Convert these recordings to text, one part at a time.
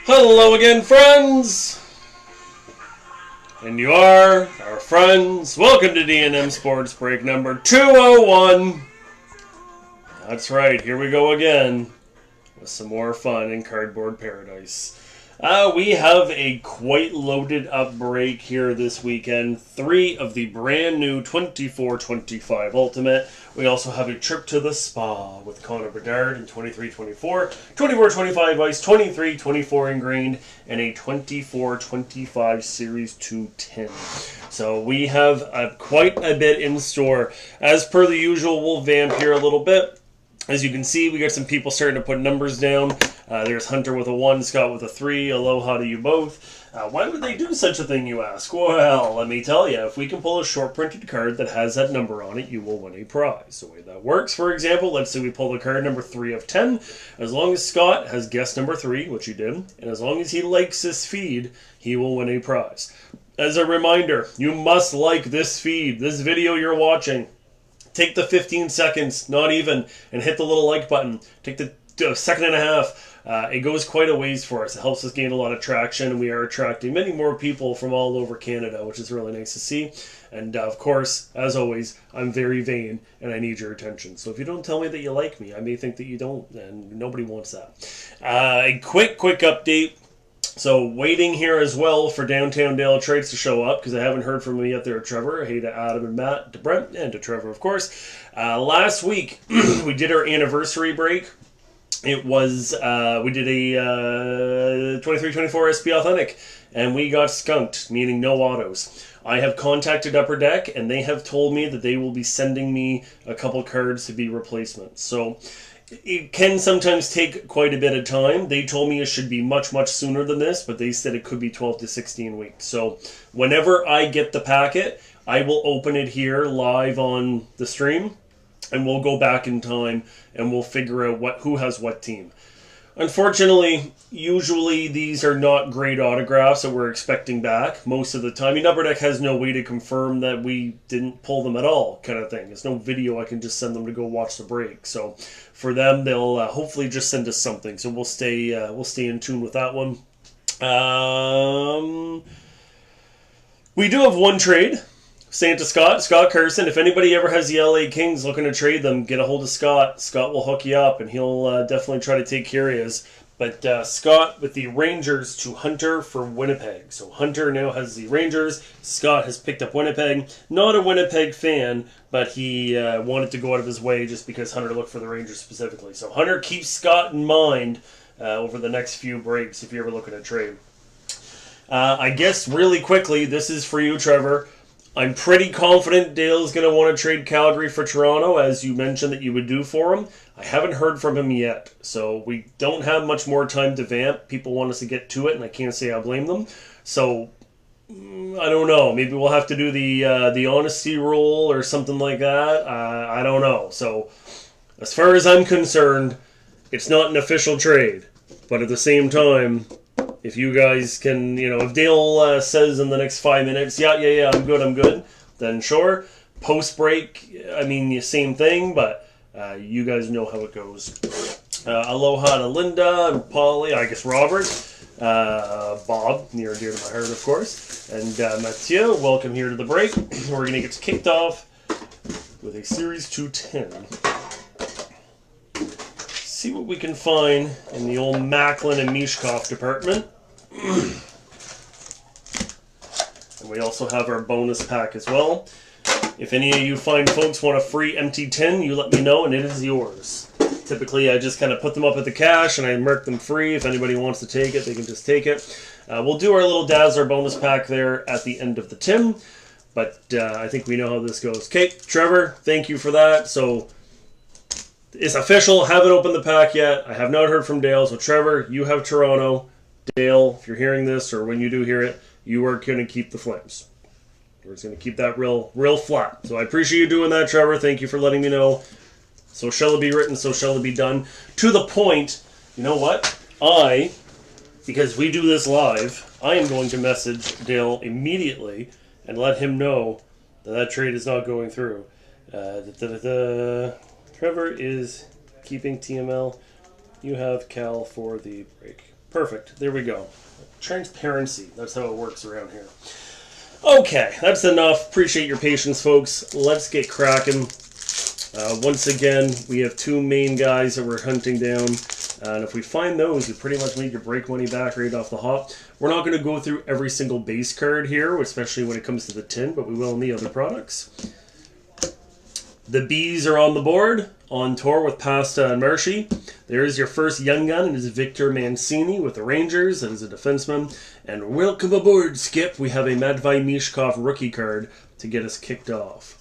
Hello again, friends! And you are our friends. Welcome to D&M Sports Break number 201. That's right, here we go again with some more fun in Cardboard Paradise. We have a quite loaded up break here this weekend. 3 of the brand new 24-25 Ultimate. We also have a trip to the spa with Connor Bedard in 23-24, 24-25 Ice, 23-24 Engrained, and a 24-25 Series 210. So we have quite a bit in store. As per the usual, we'll vamp here a little bit. As you can see, we got some people starting to put numbers down. There's Hunter with a 1, Scott with a 3. Aloha to you both. Why would they do such a thing, you ask? Well, let me tell you. If we can pull a short printed card that has that number on it, you will win a prize. The way that works, for example, let's say we pull the card number 3 of 10. As long as Scott has guessed number 3, which he did, and as long as he likes this feed, he will win a prize. As a reminder, you must like this feed, this video you're watching. Take the 15 seconds, not even, and hit the little like button. Take the second and a half. It goes quite a ways for us. It helps us gain a lot of traction, and we are attracting many more people from all over Canada, which is really nice to see. And of course, as always, I'm very vain, and I need your attention. So if you don't tell me that you like me, I may think that you don't, and nobody wants that. A quick update. So waiting here as well for Downtown Dale Trades to show up because I haven't heard from him yet there, Trevor. Hey to Adam and Matt, to Brent, and to Trevor, of course. Last week, we did our anniversary break. It was, we did a 23-24 SP Authentic, and we got skunked, meaning no autos. I have contacted Upper Deck, and they have told me that they will be sending me a couple cards to be replacements. So it can sometimes take quite a bit of time. They told me it should be much sooner than this, but they said it could be 12 to 16 weeks. So whenever I get the packet, I will open it here live on the stream, and we'll go back in time and we'll figure out who has what team. Unfortunately, usually these are not great autographs that we're expecting back most of the time. I mean, Upper Deck has no way to confirm that we didn't pull them at all, kind of thing. There's no video I can just send them to go watch the break. So for them, they'll hopefully just send us something. So we'll stay in tune with that one. We do have one trade. Santa Scott Carson. If anybody ever has the LA Kings looking to trade them, get a hold of Scott. Scott will hook you up, and he'll definitely try to take care of you. But Scott with the Rangers to Hunter for Winnipeg. So Hunter now has the Rangers. Scott has picked up Winnipeg. Not a Winnipeg fan, but he wanted to go out of his way just because Hunter looked for the Rangers specifically. So Hunter, keeps Scott in mind over the next few breaks if you're ever looking to trade. I guess really quickly, this is for you, Trevor. I'm pretty confident Dale's going to want to trade Calgary for Toronto, as you mentioned that you would do for him. I haven't heard from him yet, so we don't have much more time to vamp. People want us to get to it, and I can't say I blame them. So, I don't know. Maybe we'll have to do the honesty rule or something like that. I don't know. So, as far as I'm concerned, it's not an official trade. But at the same time, if you guys can, if Dale says in the next 5 minutes, yeah, I'm good, then sure. Post-break, same thing, but you guys know how it goes. Aloha to Linda and Polly, I guess Robert, Bob, near and dear to my heart, of course, and Mathieu, welcome here to the break. We're going to get kicked off with a Series 210. See what we can find in the old Macklin and Mishkov department. And we also have our bonus pack as well. If any of you fine folks want a free empty tin, you let me know and it is yours. Typically I just kind of put them up at the cash and I mark them free. If anybody wants to take it, they can just take it. We'll do our little Dazzler bonus pack there at the end of the tin. But I think we know how this goes. Okay, Trevor, thank you for that. So it's official. Haven't opened the pack yet. I have not heard from Dale. So, Trevor, you have Toronto. Dale, if you're hearing this or when you do hear it, you are going to keep the Flames. We're just going to keep that real flat. So, I appreciate you doing that, Trevor. Thank you for letting me know. So shall it be written, so shall it be done. To the point, you know what? Because we do this live, I am going to message Dale immediately and let him know that trade is not going through. Trevor is keeping TML. You have Cal for the break. Perfect. There we go. Transparency. That's how it works around here. Okay, that's enough. Appreciate your patience, folks. Let's get cracking. Once again, we have 2 main guys that we're hunting down. And if we find those, you pretty much need your break money back right off the hop. We're not going to go through every single base card here, especially when it comes to the tin, but we will in the other products. The Bees are on the board, on tour with Pasta and Marshy. There's your first young gun, and it is Victor Mancini with the Rangers. That is a defenseman. And welcome aboard, Skip. We have a Matvei Mishkov rookie card to get us kicked off.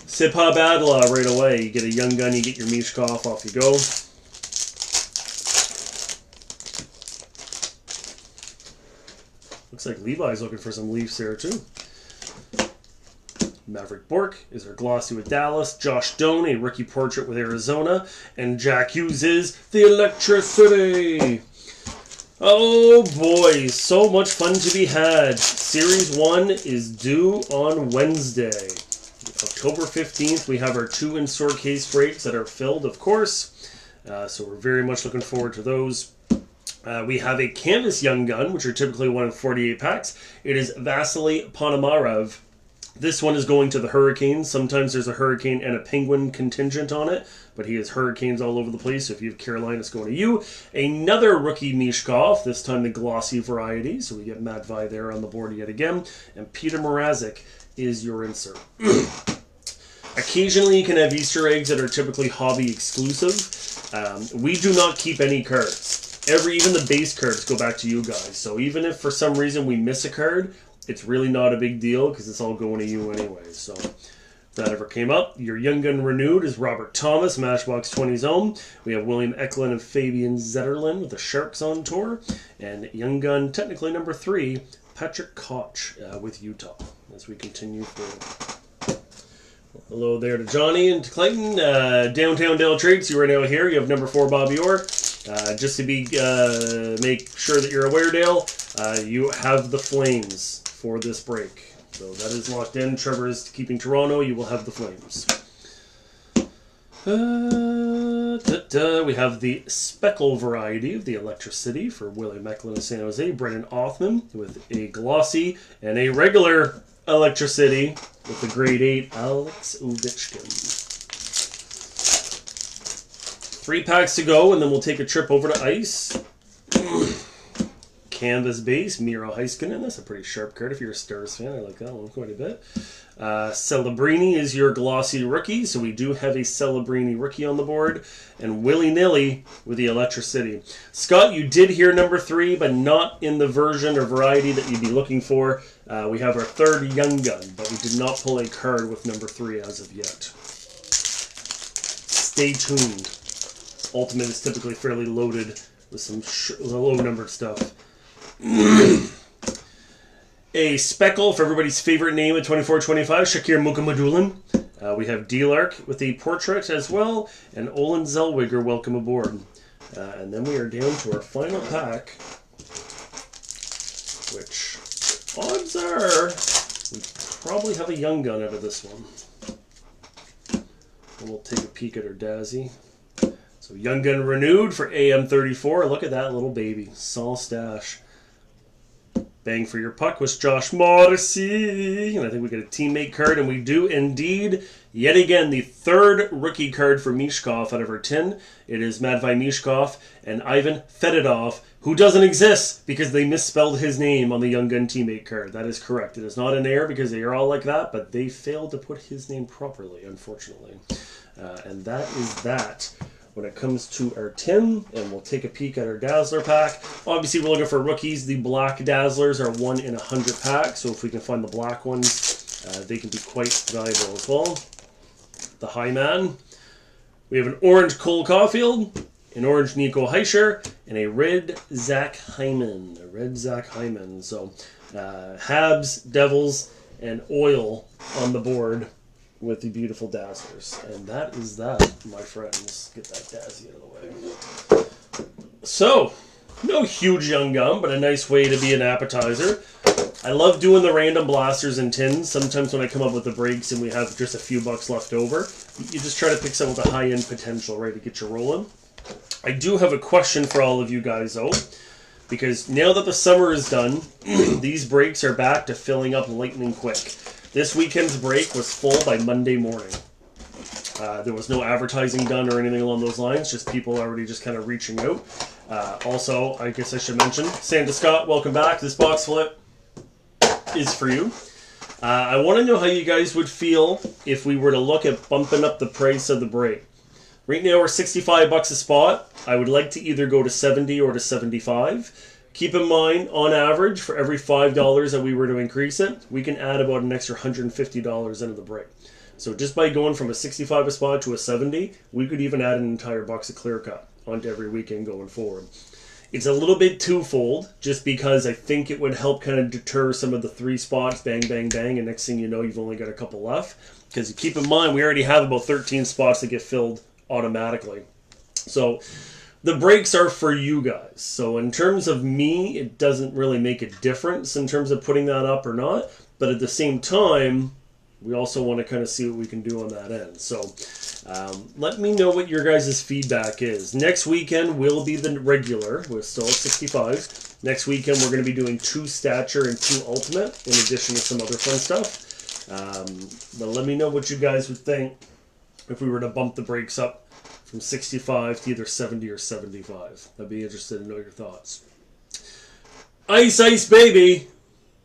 Sipa Badla right away. You get a young gun, you get your Mishkov, off you go. Looks like Levi's looking for some Leafs there too. Maverick Bork is our glossy with Dallas. Josh Doan, a rookie portrait with Arizona. And Jack Hughes is the Electricity. Oh boy, so much fun to be had. Series 1 is due on Wednesday. October 15th, we have our 2 in-store case breaks that are filled, of course. So we're very much looking forward to those. We have a Canvas Young Gun, which are typically 1 in 48 packs. It is Vasily Ponomarev. This one is going to the Hurricanes. Sometimes there's a Hurricane and a Penguin contingent on it, but he has Hurricanes all over the place, so if you have Carolina, it's going to you. Another rookie Mishkov, this time the glossy variety, so we get Matvei there on the board yet again. And Peter Mrazek is your insert. Occasionally you can have Easter eggs that are typically hobby exclusive. We do not keep any cards. Even the base cards go back to you guys. So even if for some reason we miss a card, it's really not a big deal because it's all going to you anyway. So if that ever came up, your Young Gun renewed is Robert Thomas, Matchbox 20's own. We have William Eklund and Fabian Zetterlund with the Sharks on tour. And Young Gun, technically number 3, Patrick Koch with Utah. As we continue through. Hello there to Johnny and to Clayton. Downtown Dale Triggs, you are now here. You have number 4, Bobby Orr. Just to make sure that you're aware, Dale, you have the Flames for this break. So that is locked in. Trevor is keeping Toronto. You will have the Flames. We have the Speckle variety of the Electricity for William Eklund of San Jose. Brendan Othman with a glossy and a regular Electricity with the grade 8 Alex Ovechkin. 3 packs to go, and then we'll take a trip over to ice. Canvas base, Miro Heiskanen. That's a pretty sharp card if you're a Stars fan. I like that one quite a bit. Celebrini is your glossy rookie, so we do have a Celebrini rookie on the board. And willy-nilly with the Electricity. Scott, you did hear number 3, but not in the version or variety that you'd be looking for. We have our 3rd Young Gun, but we did not pull a card with number 3 as of yet. Stay tuned. Ultimate is typically fairly loaded with some low-numbered stuff. A Speckle for everybody's favorite name at 24-25, Shakir Mukhamadullin. We have D-Lark with a portrait as well, and Olin Zellweger, welcome aboard. And then we are down to our final pack, which odds are we probably have a Young Gun out of this one. And we'll take a peek at our Dazzy. So Young Gun renewed for AM34. Look at that little baby. Saul Stash. Bang for your puck was Josh Morrissey. And I think we get a teammate card, and we do indeed. Yet again, the 3rd rookie card for Mishkov out of our 10. It is Matvei Mishkov and Ivan Fedotov, who doesn't exist because they misspelled his name on the Young Gun teammate card. That is correct. It is not an error because they are all like that, but they failed to put his name properly, unfortunately. And that is that. When it comes to our 10, and we'll take a peek at our Dazzler pack. Obviously, we're looking for rookies. The black Dazzlers are 1 in 100 packs, so if we can find the black ones, they can be quite valuable as well. The High Man. We have an orange Cole Caulfield, an orange Nico Heischer, and a red Zach Hyman. So, Habs, Devils, and Oil on the board with the beautiful Dazzlers. And that is that, my friends. Get that Dazzy out of the way. So, no huge Young Gun, but a nice way to be an appetizer. I love doing the random blasters and tins. Sometimes when I come up with the breaks and we have just a few bucks left over, you just try to pick some with a high-end potential, right, to get you rolling. I do have a question for all of you guys, though, because now that the summer is done, these breaks are back to filling up lightning quick. This weekend's break was full by Monday morning. There was no advertising done or anything along those lines, just people already just kind of reaching out. Also, I guess I should mention, Santa Scott, welcome back. This box flip is for you. I want to know how you guys would feel if we were to look at bumping up the price of the break. Right now we're $65 a spot. I would like to either go to 70 or to 75. Keep in mind, on average, for every $5 that we were to increase it, we can add about an extra $150 into the break. So just by going from a 65 a spot to a 70, we could even add an entire box of clear cut onto every weekend going forward. It's a little bit twofold, just because I think it would help kind of deter some of the 3 spots, bang, bang, bang, and next thing you know, you've only got a couple left. Because keep in mind, we already have about 13 spots that get filled automatically. So the breaks are for you guys. So in terms of me, it doesn't really make a difference in terms of putting that up or not. But at the same time, we also want to kind of see what we can do on that end. So let me know what your guys' feedback is. Next weekend will be the regular. We're still at 65. Next weekend, we're going to be doing 2 stature and 2 ultimate, in addition to some other fun stuff. But let me know what you guys would think if we were to bump the breaks up from 65 to either 70 or 75. I'd be interested to know your thoughts. Ice Ice Baby!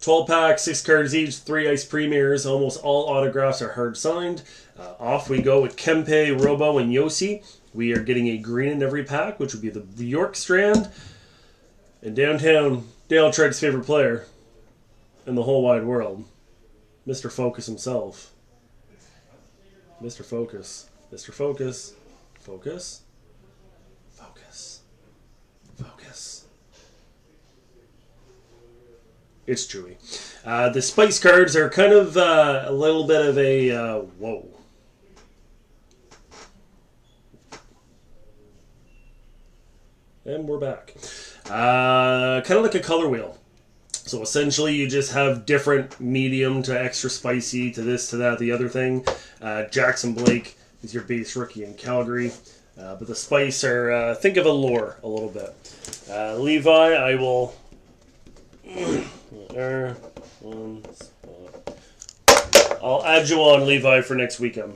12 packs, 6 cards each, 3 ice premiers. Almost all autographs are hard signed. Off we go with Kempe, Robo, and Yossi. We are getting a green in every pack, which would be the York strand. And downtown, Dale Tread's favorite player in the whole wide world, Mr. Focus himself. Mr. Focus. Mr. Focus. Focus. Focus. Focus. It's Chewy. The Spice cards are kind of a little bit of a whoa. And we're back. Kind of like a color wheel. So essentially you just have different medium to extra spicy to this, to that, the other thing. Jackson Blake is your base rookie in Calgary. But the Spice are, think of a lure a little bit. Levi, I will... One spot. I'll add you on, Levi, for next weekend.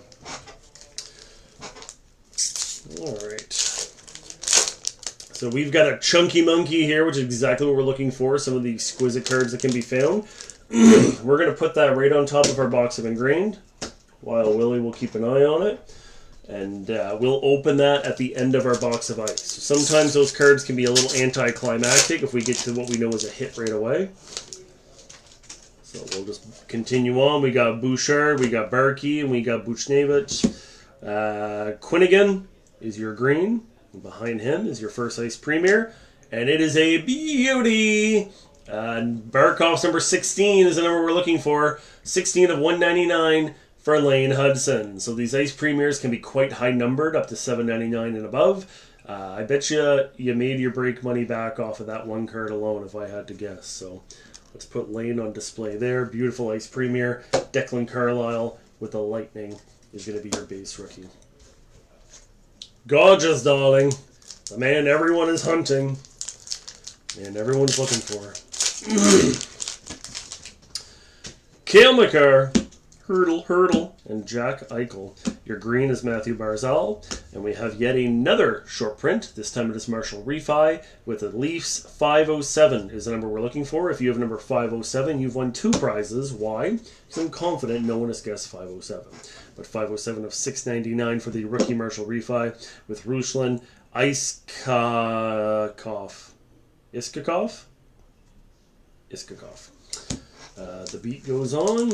Alright. So we've got a Chunky Monkey here, which is exactly what we're looking for. Some of the exquisite cards that can be found. We're going to put that right on top of our box of Engrained, while Willie will keep an eye on it. And we'll open that at the end of our box of ice. So sometimes those cards can be a little anticlimactic if we get to what we know is a hit right away. So we'll just continue on. We got Bouchard, we got Barkey, and we got Buchnevich. Quinnigan is your green. And behind him is your first ice premier. And it is a beauty. Barkov's number 16 is the number we're looking for. 16 of 199 for Lane Hudson. So these ice premiers can be quite high numbered, up to $7.99 and above. I bet you made your break money back off of that one card alone, if I had to guess. So let's put Lane on display there. Beautiful ice premier. Declan Carlisle with the Lightning is going to be your base rookie. Gorgeous, darling. The man everyone is hunting and everyone's looking for. Cale Makar, Hurdle, and Jack Eichel. Your green is Matthew Barzal. And we have yet another short print. This time it is Marshall Refi with the Leafs 507 is the number we're looking for. If you have number 507, you've won 2 prizes. Why? Because I'm confident no one has guessed 507. But 507 of $6.99 for the rookie Marshall Refi with Ruslan Iskakov. Iskakov? The beat goes on.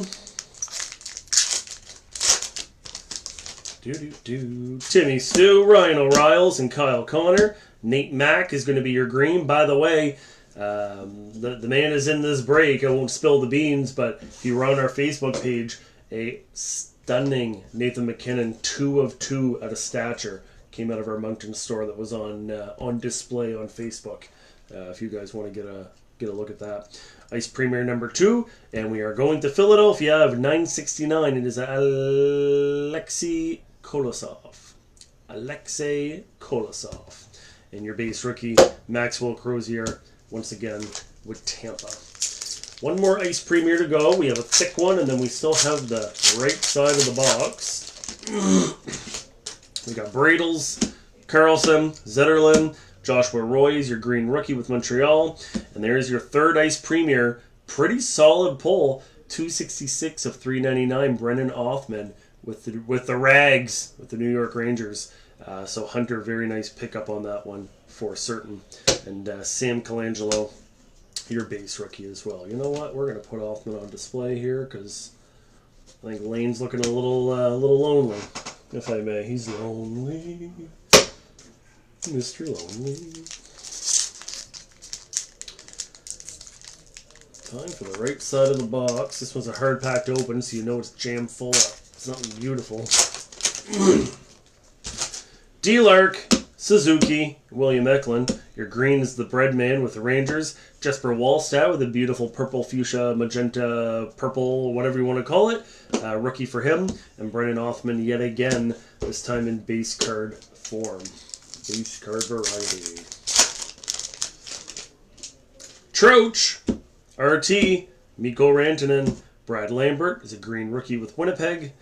Timmy Stu, Ryan O'Riles, and Kyle Connor. Nate Mack is going to be your green. By the way, the man is in this break. I won't spill the beans, but if you were on our Facebook page, a stunning Nathan McKinnon 2 of 2 at a stature came out of our Moncton store that was on display on Facebook. If you guys want to get a look at that. Ice Premier number 2, and we are going to Philadelphia of 969. It is Alexei Kolosov. Alexei Kolosov. And your base rookie, Maxwell Crozier, once again with Tampa. One more Ice Premier to go. We have a thick one, and then we still have the right side of the box. We got Bradles, Carlson, Zetterlund, Joshua Roy is your green rookie with Montreal. And there's your third Ice Premier. Pretty solid pull. 266 of 399. Brennan Othmann with the Rags, with the New York Rangers. So Hunter, very nice pickup on that one for certain. And Sam Colangelo, your base rookie as well. You know what? We're going to put Othmann on display here because I think Lane's looking a little lonely, if I may. He's lonely. Mr. Lonely. Time for the right side of the box. This one's a hard pack to open, so you know it's jam full of something beautiful. D-Lark, Suzuki, William Eklund. Your green is the Breadman with the Rangers. Jesper Wallstad with a beautiful purple, fuchsia, magenta, purple, whatever you want to call it. Rookie for him. And Brennan Othmann yet again, this time in base card form. Base card variety. Troch, RT, Mikko Rantanen. Brad Lambert is a green rookie with Winnipeg.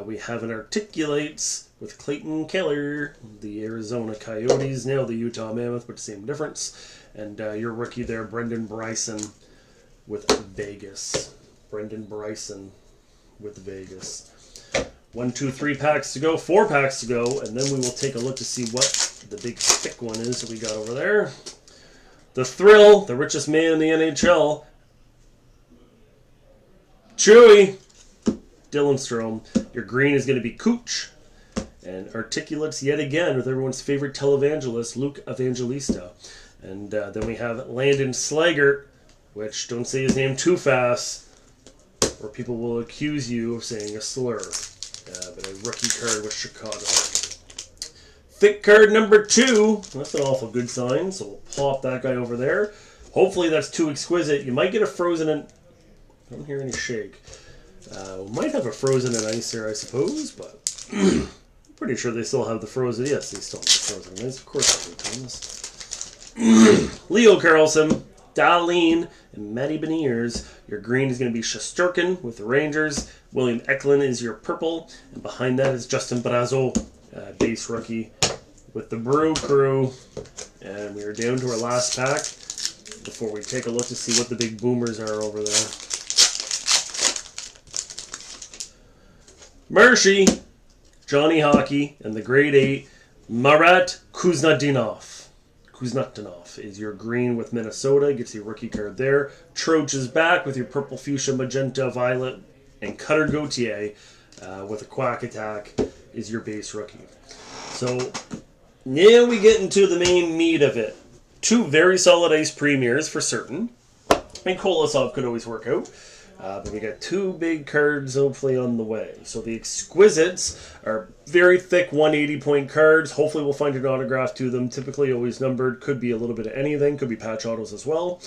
We have an Articulates with Clayton Keller. The Arizona Coyotes nailed the Utah Mammoth, but same difference. And your rookie there, Brendan Bryson with Vegas. Brendan Bryson with Vegas. 1, 2, 3 packs to go. 4 packs to go. And then we will take a look to see what the big thick one is that we got over there. The Thrill, the richest man in the NHL. Chewy. Dylan Strome. Your green is going to be Cooch. And Articulates yet again with everyone's favorite televangelist, Luke Evangelista. And then we have Landon Slaggert, which, don't say his name too fast, or people will accuse you of saying a slur. But a rookie card with Chicago. Thick card number 2. That's an awful good sign, so we'll pop that guy over there. Hopefully that's too exquisite. You might get a frozen and... I don't hear any shake. We might have a frozen and ice here, I suppose, but... Pretty sure they still have the frozen. Yes, they still have the frozen and ice. Of course they do, Thomas. Leo Carlson, Darlene, and Matty Beniers. Your green is going to be Shesterkin with the Rangers. William Eklund is your purple. And behind that is Justin Brazeau, base rookie with the Brew Crew. And we are down to our last pack before we take a look to see what the big boomers are over there. Mershey, Johnny Hockey, and the grade 8, Marat Kuznetsov. Kuznetsov is your green with Minnesota. Gets your rookie card there. Troch is back with your purple, fuchsia, magenta, violet, and Cutter Gauthier with a Quack Attack is your base rookie. So now we get into the main meat of it. 2 very solid Ice Premiers for certain. And Kolosov could always work out. But we got 2 big cards hopefully on the way. So the Exquisites are very thick 180-point cards. Hopefully we'll find an autograph to them. Typically always numbered. Could be a little bit of anything. Could be patch autos as well.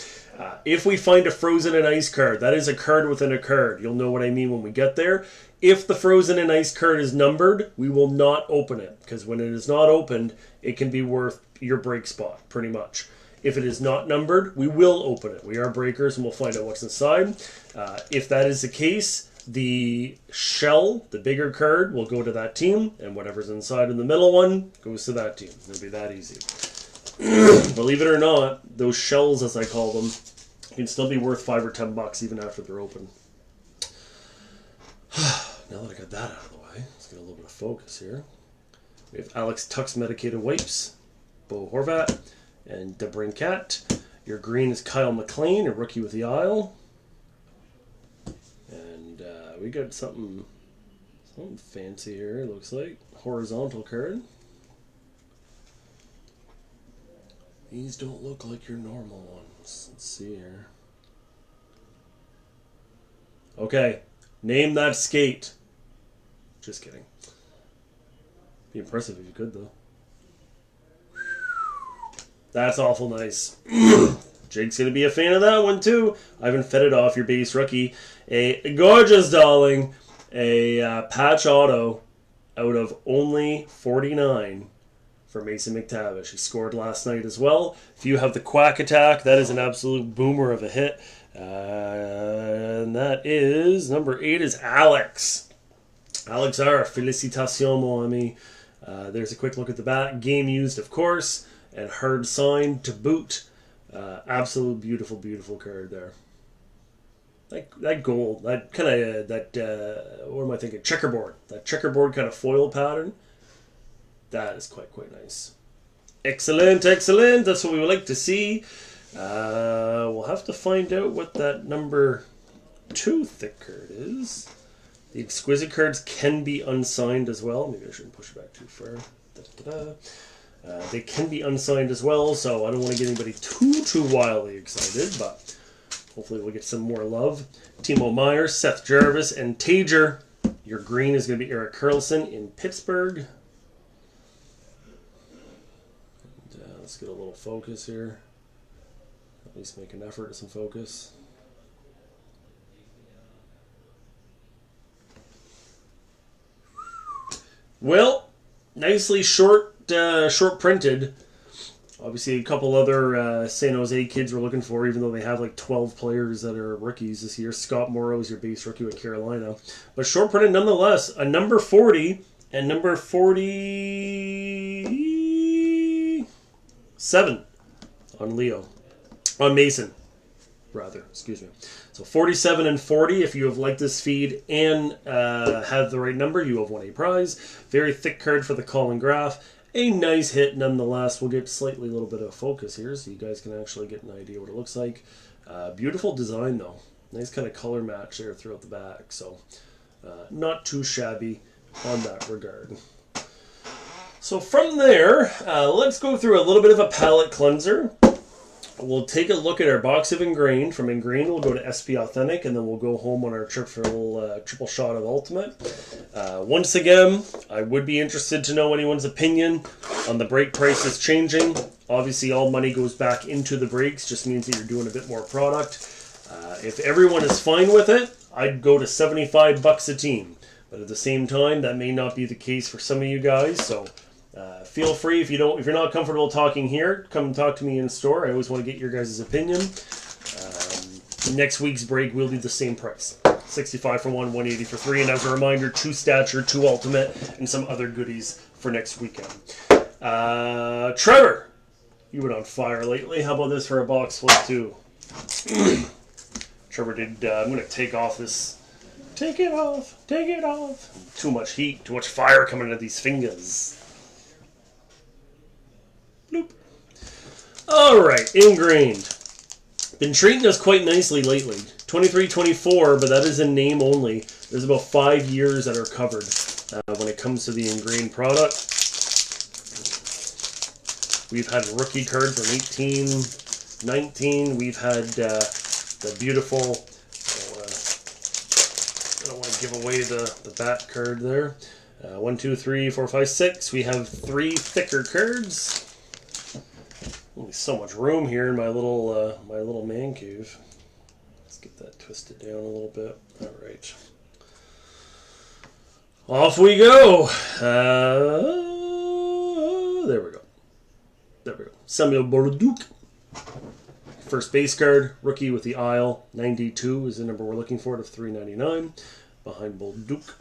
If we find a Frozen and Ice card, that is a card within a card. You'll know what I mean when we get there. If the Frozen and Ice card is numbered, we will not open it. Because when it is not opened, it can be worth your break spot, pretty much. If it is not numbered, we will open it. We are breakers, and we'll find out what's inside. If that is the case, the shell, the bigger card, will go to that team, and whatever's inside in the middle one goes to that team. It'll be that easy. Believe it or not, those shells, as I call them, can still be worth $5 or $10 even after they're open. Now that I got that out of the way, let's get a little bit of focus here. We have Alex Tuck's Medicated Wipes, Bo Horvat, and DeBrincat. Your green is Kyle McLean, a rookie with the Isle. And we got something fancy here, it looks like. Horizontal card. These don't look like your normal ones. Let's see here. Okay, name that skate. Just kidding. Be impressive if you could, though. That's awful nice. Jake's going to be a fan of that one, too. Ivan Fedotov, your base rookie. A gorgeous darling. A patch auto out of only 49 for Mason McTavish. He scored last night as well. If you have the Quack Attack, that is an absolute boomer of a hit. And that is, number 8 is Alex. Alex R. Félicitations, mon ami. There's a quick look at the back. Game used, of course, and hard signed to boot. Absolute beautiful, beautiful card there. That gold, that kind of, what am I thinking? Checkerboard. That checkerboard kind of foil pattern. That is quite nice. Excellent, excellent. That's what we would like to see. We'll have to find out what that number 2 thick card is. The exquisite cards can be unsigned as well. Maybe I shouldn't push it back too far. They can be unsigned as well, so I don't want to get anybody too wildly excited, but hopefully we'll get some more love. Timo Meyer, Seth Jarvis, and Tager. Your green is going to be Erik Karlsson in Pittsburgh. And, let's get a little focus here. At least make an effort at some focus. Well, nicely short printed. Obviously, a couple other San Jose kids we're looking for, even though they have like 12 players that are rookies this year. Scott Morrow is your base rookie with Carolina. But short printed nonetheless. A number 40 and number 47 on Leo. On Mason, rather. Excuse me. So 47 and 40, if you have liked this feed and have the right number, you have won a prize. Very thick card for the Colin Graf. A nice hit nonetheless. We'll get slightly a little bit of focus here so you guys can actually get an idea what it looks like. Beautiful design though. Nice kind of color match there throughout the back. So not too shabby on that regard. So from there, let's go through a little bit of a palette cleanser. We'll take a look at our box of Engrained. From Engrained, we'll go to SP Authentic, and then we'll go home on our triple shot of Ultimate. Once again, I would be interested to know anyone's opinion on the break prices changing. Obviously, all money goes back into the breaks. Just means that you're doing a bit more product. If everyone is fine with it, I'd go to $75 a team. But at the same time, that may not be the case for some of you guys. So feel free, if you're not comfortable talking here, come talk to me in store. I always want to get your guys' opinion. Next week's break will be the same price. 65 for 1, 180 for 3. And as a reminder, 2 stature, 2 ultimate, and some other goodies for next weekend. Trevor, you went on fire lately. How about this for a box flip too? Trevor did, I'm going to take off this. Take it off. Take it off. Too much heat, too much fire coming out of these fingers. Bloop. Alright, Engrained. Been treating us quite nicely lately. 23-24, but that is in name only. There's about 5 years that are covered when it comes to the Engrained product. We've had rookie cards from 18, 19. We've had the beautiful, I don't want to give away the bat card there. 1, 2, 3, 4, 5, 6. We have 3 thicker cards. Only so much room here in my little man cave. Let's get that twisted down a little bit. All right. Off we go. There we go. There we go. Samuel Bolduc. First base card, rookie with the Isle. 92 is the number we're looking for, to 399. Behind Bolduc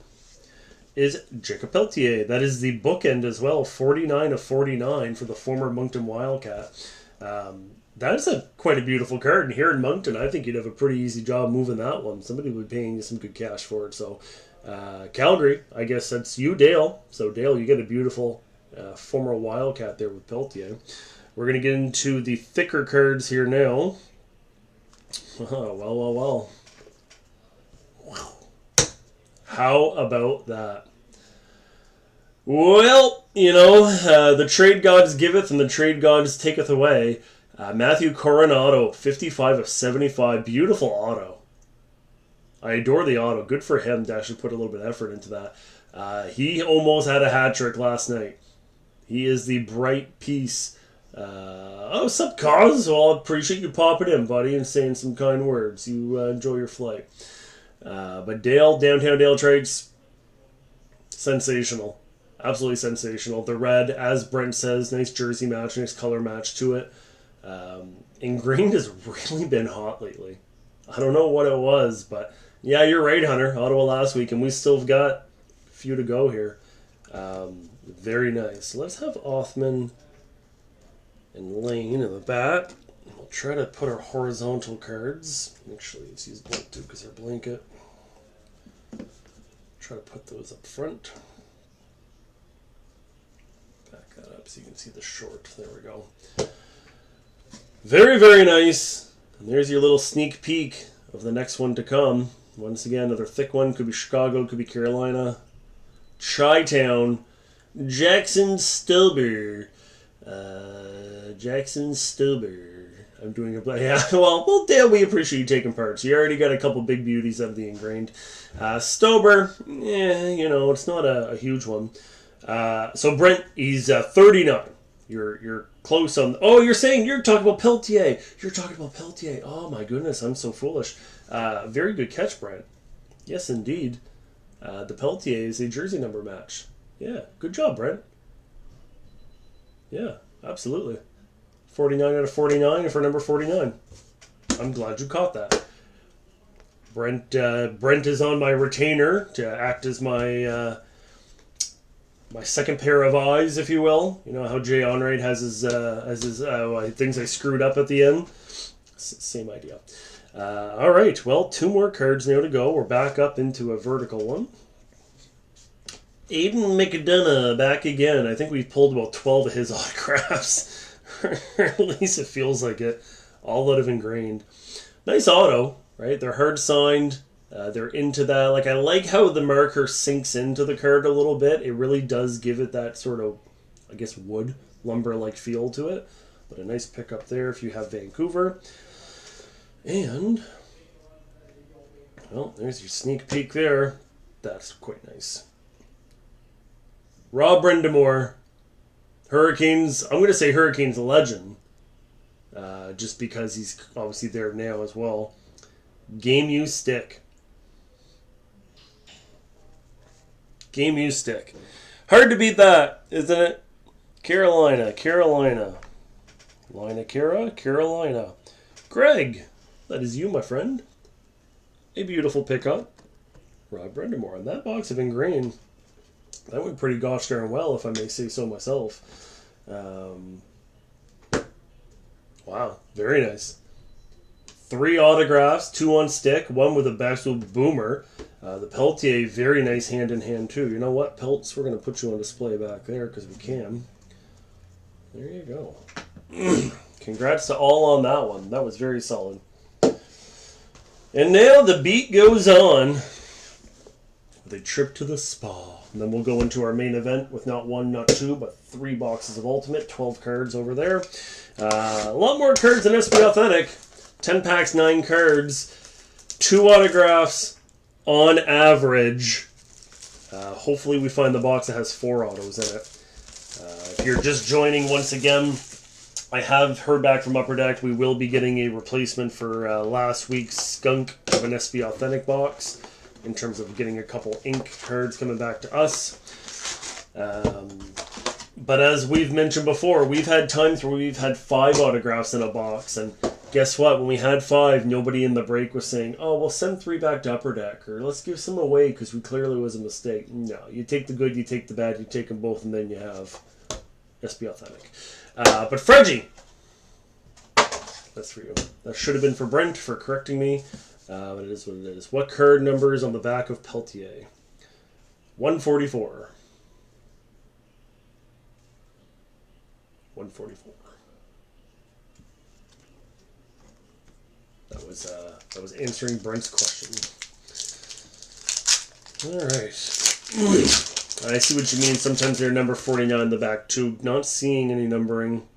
is Jacob Peltier. That is the bookend as well, 49 of 49 for the former Moncton Wildcat. That is quite a beautiful card, and here in Moncton, I think you'd have a pretty easy job moving that one. Somebody would be paying you some good cash for it. So, Calgary, I guess that's you, Dale. So, Dale, you get a beautiful former Wildcat there with Peltier. We're going to get into the thicker cards here now. Well. Wow. How about that? Well, you know, the trade gods giveth and the trade gods taketh away. Matthew Coronado, 55 of 75. Beautiful auto. I adore the auto. Good for him to actually put a little bit of effort into that. He almost had a hat trick last night. He is the bright piece. What's up, Cause? Well, I appreciate you popping in, buddy, and saying some kind words. You enjoy your flight. But Dale, Downtown Dale Trades, sensational. Absolutely sensational. The red, as Brent says, nice jersey match, nice color match to it. Engrained has really been hot lately. I don't know what it was, but yeah, you're right, Hunter. Ottawa last week, and we still have got a few to go here. Very nice. Let's have Othman and Lane in the bat. We'll try to put our horizontal cards. Actually, let's use blank too because they're blanket. Try to put those up front. Back that up so you can see the short. There we go. Very, very nice. And there's your little sneak peek of the next one to come. Once again, another thick one. Could be Chicago, could be Carolina. Chi-Town. Jackson Stilber. Jackson Stilber. I'm doing a play. Yeah, well, Dale, we appreciate you taking part. So you already got a couple big beauties of the Engrained. Stober, it's not a huge one. So Brent, he's 39. You're close on. Oh, you're talking about Peltier. You're talking about Peltier. Oh my goodness, I'm so foolish. Very good catch, Brent. Yes, indeed. The Peltier is a jersey number match. Yeah, good job, Brent. Yeah, absolutely. 49 out of 49 for number 49. I'm glad you caught that. Brent is on my retainer to act as my my second pair of eyes, if you will. You know how Jay Onraid has his things I screwed up at the end. Same idea. All right. Well, 2 more cards now to go. We're back up into a vertical one. Aiden McDonough back again. I think we've pulled about 12 of his autographs. At least it feels like it. All out of Engrained. Nice auto, right? They're hard signed. They're into that. Like, I like how the marker sinks into the card a little bit. It really does give it that sort of, I guess, wood, lumber-like feel to it. But a nice pickup there if you have Vancouver. And, well, there's your sneak peek there. That's quite nice. Rob Brindamore. Hurricanes, I'm going to say Hurricanes legend. Just because he's obviously there now as well. Game use stick. Game use stick. Hard to beat that, isn't it? Carolina. Carolina. Greg, that is you, my friend. A beautiful pickup. Rob Brindamore. And that box of Engrained, that went pretty gosh darn well, if I may say so myself. Wow, very nice. 3 autographs, 2 on stick, 1 with a absolute boomer. The Peltier, very nice hand-in-hand, too. You know what, Pelts, we're going to put you on display back there because we can. There you go. Congrats to all on that one. That was very solid. And now the beat goes on with a trip to the spa. And then we'll go into our main event with not 1, not 2, but 3 boxes of Ultimate. 12 cards over there. A lot more cards than SB Authentic. 10 packs, 9 cards. 2 autographs on average. Hopefully we find the box that has 4 autos in it. If you're just joining once again, I have heard back from Upper Deck. We will be getting a replacement for last week's skunk of an SB Authentic box, in terms of getting a couple ink cards coming back to us. But as we've mentioned before, we've had times where we've had 5 autographs in a box, and guess what? When we had 5, nobody in the break was saying, oh, we'll send 3 back to Upper Deck, or let's give some away because we clearly was a mistake. No, you take the good, you take the bad, you take them both, and then you have SB Authentic. But Fredgie, that's for you. That should have been for Brent for correcting me. But it is what it is. What card number is on the back of Peltier? 144. 144. That was answering Brent's question. All right. I see what you mean. Sometimes they're number 49 in the back too. Not seeing any numbering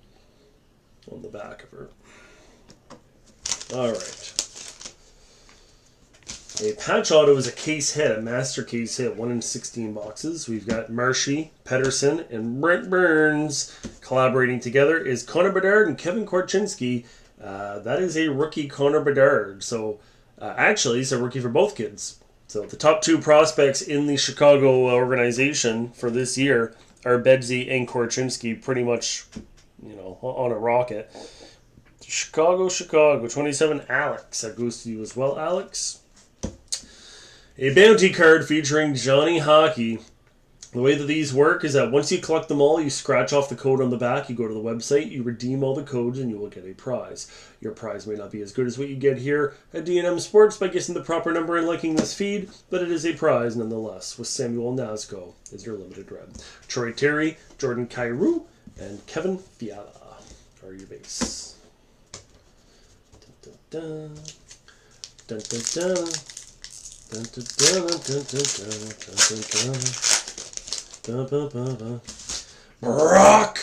on the back of her. All right. A patch auto is a case hit, a master case hit, 1 in 16 boxes. We've got Marshy, Pedersen, and Brent Burns collaborating together. Is Connor Bedard and Kevin Korchinski. That is a rookie Connor Bedard. So actually, he's a rookie for both kids. So the top 2 prospects in the Chicago organization for this year are Bedsy and Korchinski, pretty much, on a rocket. Chicago, 27, Alex. That goes to you as well, Alex. A bounty card featuring Johnny Hockey. The way that these work is that once you collect them all, you scratch off the code on the back, you go to the website, you redeem all the codes, and you will get a prize. Your prize may not be as good as what you get here at D&M Sports by guessing the proper number and liking this feed, but it is a prize nonetheless, with Samuel Nazco as your limited red. Troy Terry, Jordan Kyrou, and Kevin Fiala are your base. Dun, dun, dun. Dun, dun, dun. Dun, dun, dun, dun, dun, dun, dun, dun. Brock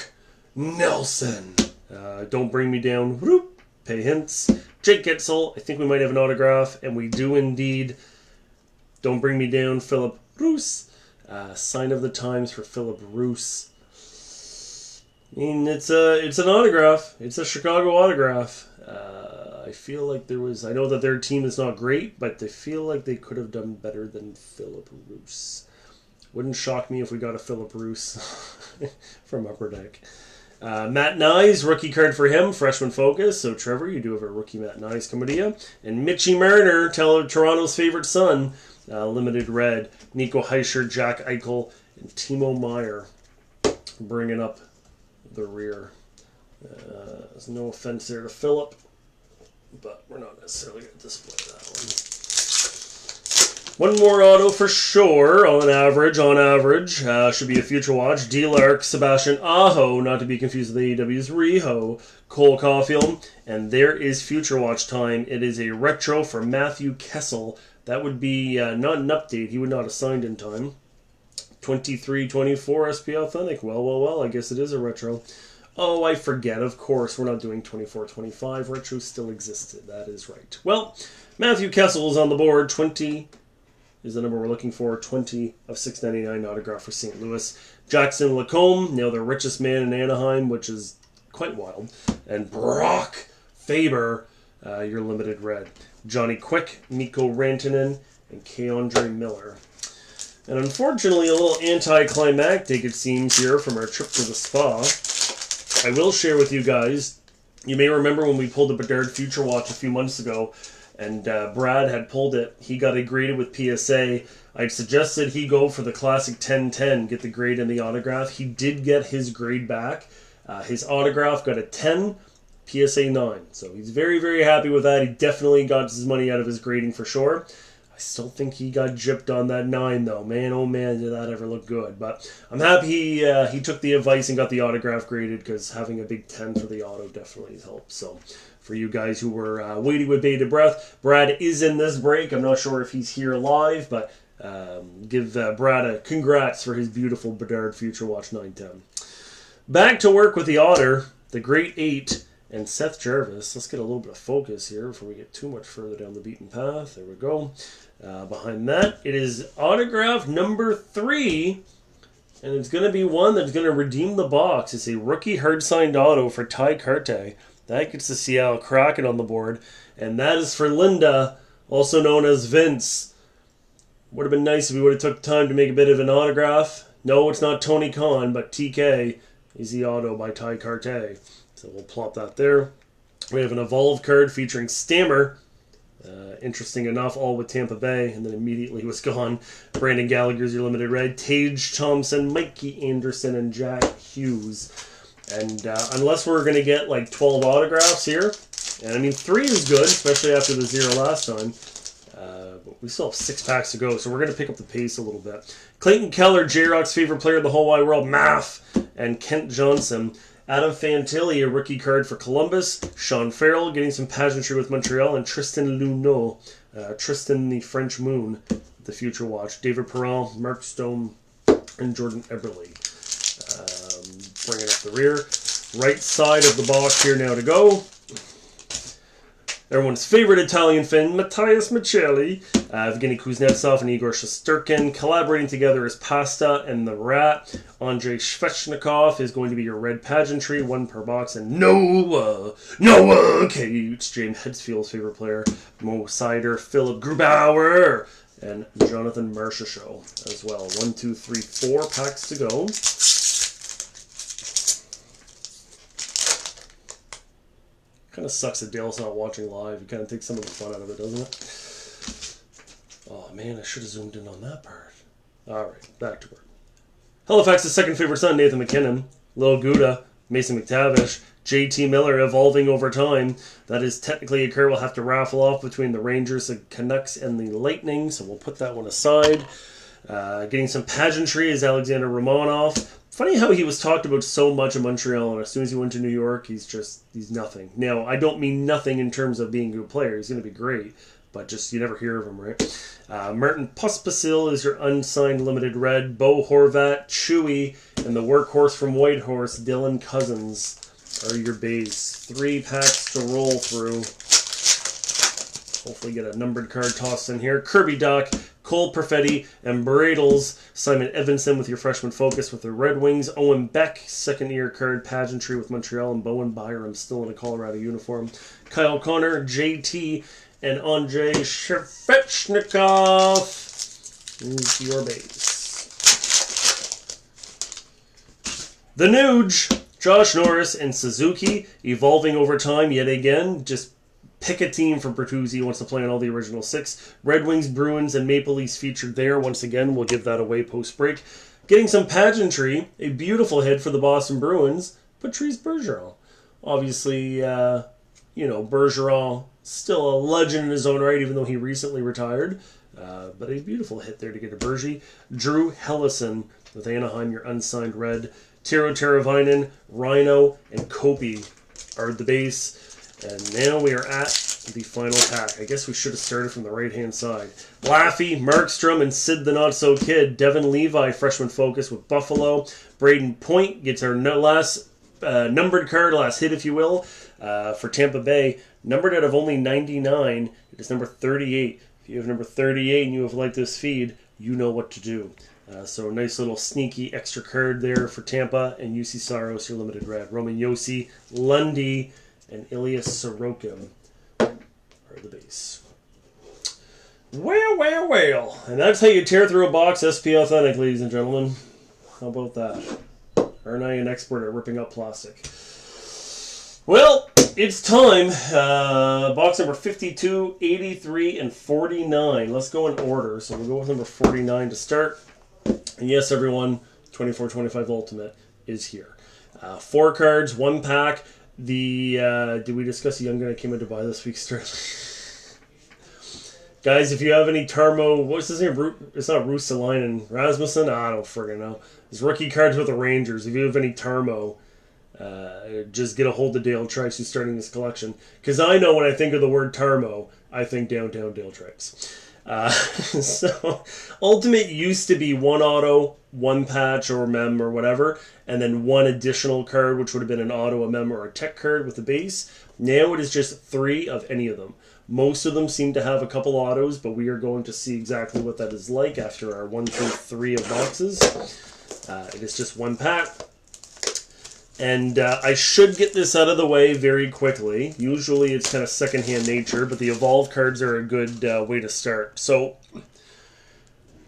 Nelson. Don't bring me down. Whoop. Pay hints. Jake Gitzel. I think we might have an autograph, and we do indeed. Don't bring me down. Philip Roos. Sign of the times for Philip Roos. I mean, it's an autograph. It's a Chicago autograph. I feel like there was. I know that their team is not great, but they feel like they could have done better than Philip Roos. Wouldn't shock me if we got a Philip Roos from Upper Deck. Matt Nyes, rookie card for him, freshman focus. So, Trevor, you do have a rookie Matt Nyes coming to you. And Mitchie Marner, Toronto's favorite son, limited red. Nico Heischer, Jack Eichel, and Timo Meier bringing up the rear. There's no offense there to Philip, but we're not necessarily going to display that one. One more auto for sure, on average, should be a future watch. D-Lark, Sebastian Aho, not to be confused with AEW's Riho, Cole Caulfield, and there is future watch time. It is a retro for Matthew Kessel. That would be not an update. He would not have signed in time. 23-24 SP Authentic. Well, I guess it is a retro. Oh, I forget. Of course, we're not doing 24-25. Retro still existed. That is right. Well, Matthew Kessel is on the board. 20 is the number we're looking for. 20 of 699 autograph for St. Louis. Jackson Lacombe, now the richest man in Anaheim, which is quite wild. And Brock Faber, your limited red. Johnny Quick, Mikko Rantanen, and Keandre Miller. And unfortunately, a little anticlimactic, it seems, here from our trip to the spa. I will share with you guys, you may remember when we pulled the Bedard Future Watch a few months ago, and Brad had pulled it. He got it graded with PSA. I'd suggested he go for the classic 10-10, get the grade and the autograph. He did get his grade back. His autograph got a 10, PSA 9. So he's very, very happy with that. He definitely got his money out of his grading for sure. I still think he got gypped on that 9, though. Man, oh man, did that ever look good. But I'm happy he took the advice and got the autograph graded, because having a big 10 for the auto definitely helps. So for you guys who were waiting with bated breath, Brad is in this break. I'm not sure if he's here live, but give Brad a congrats for his beautiful Bedard Future Watch 910. Back to work with the Otter, the Great 8, and Seth Jarvis. Let's get a little bit of focus here before we get too much further down the beaten path. There we go. Behind that, it is autograph number 3, and it's going to be one that's going to redeem the box. It's a rookie hard-signed auto for Ty Carte. That gets the Seattle Kraken on the board, and that is for Linda, also known as Vince. Would have been nice if we would have took time to make a bit of an autograph. No, it's not Tony Khan, but TK is the auto by Ty Carte. So we'll plop that there. We have an Evolve card featuring Stammer. Interesting enough, all with Tampa Bay, and then immediately was gone. Brandon Gallagher's your limited red. Tage Thompson, Mikey Anderson, and Jack Hughes. And unless we're going to get like 12 autographs here, and I mean 3 is good, especially after the 0 last time. But we still have 6 packs to go, so we're going to pick up the pace a little bit. Clayton Keller, J-Rock's favorite player in the whole wide world, Math, and Kent Johnson. Adam Fantilli, a rookie card for Columbus. Sean Farrell getting some pageantry with Montreal. And Tristan Luneau, Tristan the French Moon, the Future Watch. David Perron, Mark Stone, and Jordan Eberle. Bringing up the rear. Right side of the box here now to go. Everyone's favorite Italian Finn, Matthias Michelli, Evgeny Kuznetsov and Igor Shesterkin, collaborating together as Pasta and the Rat. Andrei Svechnikov is going to be your red pageantry, 1 per box. And Noah Cates, James Hedsfield's favorite player, Mo Sider, Philip Grubauer, and Jonathan Marchessault as well. 1, 2, 3, 4 packs to go. Kind of sucks that Dale's not watching live. It kind of takes some of the fun out of it, doesn't it? Oh man, I should have zoomed in on that part. Alright, back to work. Halifax's second favorite son, Nathan McKinnon. Lil Gouda, Mason McTavish, JT Miller evolving over time. That is technically a card we'll have to raffle off between the Rangers, the Canucks, and the Lightning, so we'll put that one aside. Getting some pageantry is Alexander Romanov. Funny how he was talked about so much in Montreal, and as soon as he went to New York, he's nothing. Now, I don't mean nothing in terms of being a good player. He's going to be great, but just you never hear of him, right? Martin Pospisil is your unsigned limited red. Bo Horvat, Chewy, and the workhorse from Whitehorse, Dylan Cousins, are your base. 3 packs to roll through. Hopefully get a numbered card tossed in here. Kirby Duck, Cole Perfetti, and Bradles. Simon Evanson with your freshman focus with the Red Wings. Owen Beck, second-year card pageantry with Montreal, and Bowen Byram still in a Colorado uniform. Kyle Connor, JT, and Andrei Shevchnikov is your base. The Nuge, Josh Norris, and Suzuki, evolving over time yet again. Just pick a team for Bertuzzi who wants to play on all the original 6. Red Wings, Bruins, and Maple Leafs featured there. Once again, we'll give that away post-break. Getting some pageantry, a beautiful hit for the Boston Bruins, Patrice Bergeron. Obviously, Bergeron, still a legend in his own right, even though he recently retired. But a beautiful hit there to get a Bergie. Drew Hellison with Anaheim, your unsigned red. Tero Teravainen, Rhino, and Kopi are the base. And now we are at the final pack. I guess we should have started from the right-hand side. Laffy, Markstrom, and Sid the Not-So-Kid. Devin Levi, freshman focus with Buffalo. Braden Point gets our last numbered card, last hit, if you will, for Tampa Bay. Numbered out of only 99. It is number 38. If you have number 38 and you have liked this feed, you know what to do. So a nice little sneaky extra card there for Tampa. And UC Saros, your limited red. Roman Josi, Lundy, and Ilya Sorokin are the base. Well. And that's how you tear through a box SP Authentic, ladies and gentlemen. How about that? Aren't I an expert at ripping up plastic? Well, it's time. Box number 52, 83, and 49. Let's go in order. So we'll go with number 49 to start. And yes, everyone, 24-25 Ultimate is here. 4 cards, 1 pack. Did we discuss the young guy I came in to buy this week's start? Guys, if you have any Tarmo, what's his name? It's not Russalainen. Rasmussen? I don't friggin' know. His rookie cards with the Rangers. If you have any Tarmo, just get a hold of Dale Trice who's starting this collection. Because I know when I think of the word Tarmo, I think downtown Dale Trice. So, Ultimate used to be 1 auto, 1 patch or mem or whatever, and then 1 additional card, which would have been an auto, a mem, or a tech card with the base. Now it is just 3 of any of them. Most of them seem to have a couple autos, but we are going to see exactly what that is like after our 1 through 3 of boxes. It is just 1 pack. And I should get this out of the way very quickly. Usually it's kind of secondhand nature, but the Evolve cards are a good way to start. So,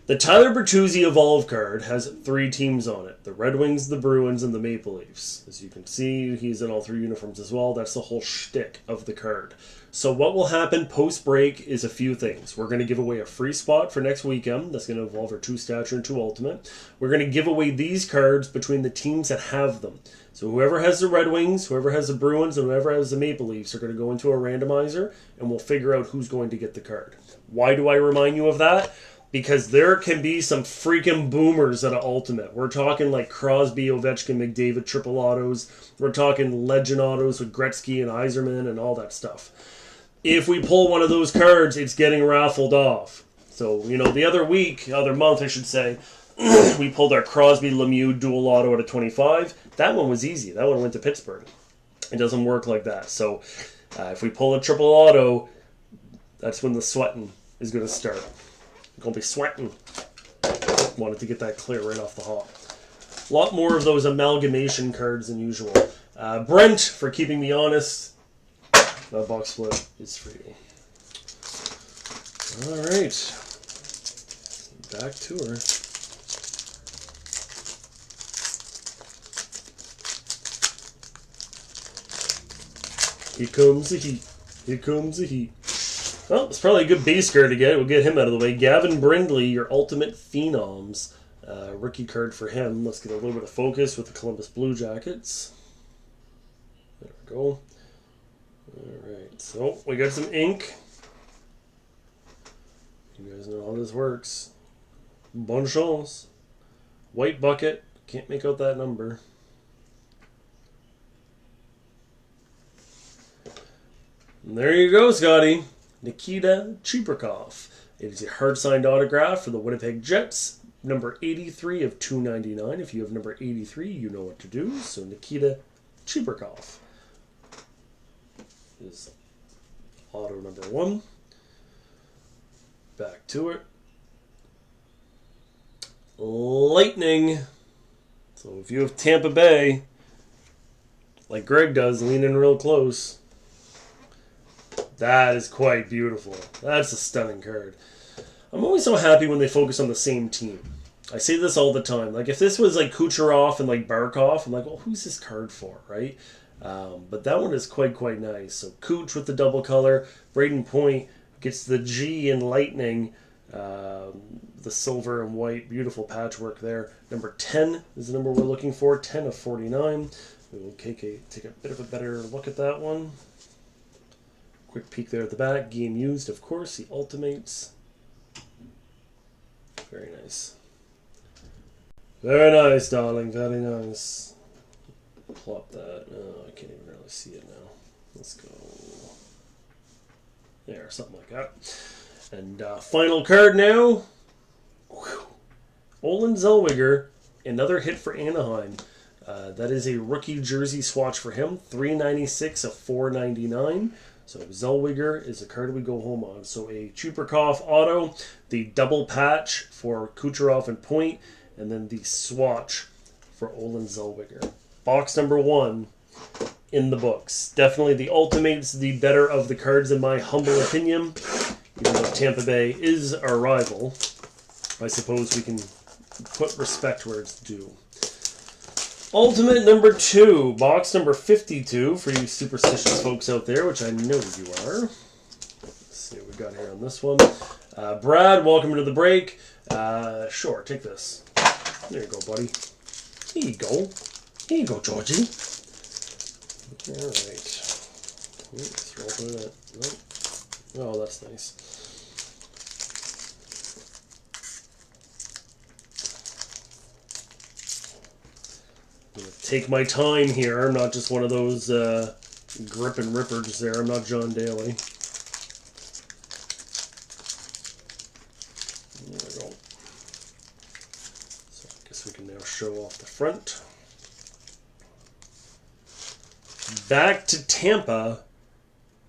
the Tyler Bertuzzi Evolve card has 3 teams on it. The Red Wings, the Bruins, and the Maple Leafs. As you can see, he's in all 3 uniforms as well. That's the whole shtick of the card. So what will happen post-break is a few things. We're going to give away a free spot for next weekend. That's going to involve our 2 Stature and 2 Ultimate. We're going to give away these cards between the teams that have them. So whoever has the Red Wings, whoever has the Bruins, and whoever has the Maple Leafs are going to go into a randomizer, and we'll figure out who's going to get the card. Why do I remind you of that? Because there can be some freaking boomers at an Ultimate. We're talking like Crosby, Ovechkin, McDavid, triple autos. We're talking legend autos with Gretzky and Yzerman and all that stuff. If we pull one of those cards, it's getting raffled off. So, the other month, I should say, we pulled our Crosby Lemieux dual auto at a 25. That one was easy. That one went to Pittsburgh. It doesn't work like that. So, if we pull a triple auto, that's when the sweating is going to start. We're going to be sweating. Wanted to get that clear right off the hop. A lot more of those amalgamation cards than usual. Brent, for keeping me honest. That box flip is for you. All right. Back to her. Here comes the heat. Here comes the heat. Well, it's probably a good base card to get. We'll get him out of the way. Gavin Brindley, your Ultimate Phenoms. Rookie card for him. Let's get a little bit of focus with the Columbus Blue Jackets. There we go. Alright, so we got some ink. You guys know how this works. Bonne chance. White bucket. Can't make out that number. And there you go, Scotty. Nikita Chibrikov. It is a hard-signed autograph for the Winnipeg Jets. Number 83 of 299. If you have number 83, you know what to do. So Nikita Chibrikov is auto number 1. Back to it. Lightning. So if you have Tampa Bay, like Greg does, lean in real close. That is quite beautiful. That's a stunning card. I'm always so happy when they focus on the same team. I say this all the time. Like, if this was like Kucherov and like Barkov, I'm like, well, who's this card for, right? But that one is quite nice. So Cooch with the double color. Braden Point gets the G in Lightning. The silver and white. Beautiful patchwork there. Number 10 is the number we're looking for. 10 of 49. We will take a bit of a better look at that one. Quick peek there at the back. Game used, of course. The Ultimates. Very nice. Very nice, darling. Very nice. Plop that. Oh, I can't even really see it now. Let's go. There, something like that. And final card now. Whew. Olen Zellweger. Another hit for Anaheim. That is a rookie jersey swatch for him. $396 of $499. So Zellweger is the card we go home on. So a Chibrikov auto, the double patch for Kucherov and Point, and then the swatch for Olen Zellweger. Box number 1 in the books. Definitely the Ultimates, the better of the cards in my humble opinion. Even though Tampa Bay is our rival, I suppose we can put respect where it's due. Ultimate number 2, box number 52 for you superstitious folks out there, which I know you are. Let's see what we got here on this one. Brad, welcome to the break. Sure, take this. There you go, buddy. Here you go. Here you go, Georgie. All right. Let's roll through that. Nope. Oh, that's nice. I'm going to take my time here. I'm not just one of those grip and rippers there. I'm not John Daly. There we go. So I guess we can now show off the front. Back to Tampa.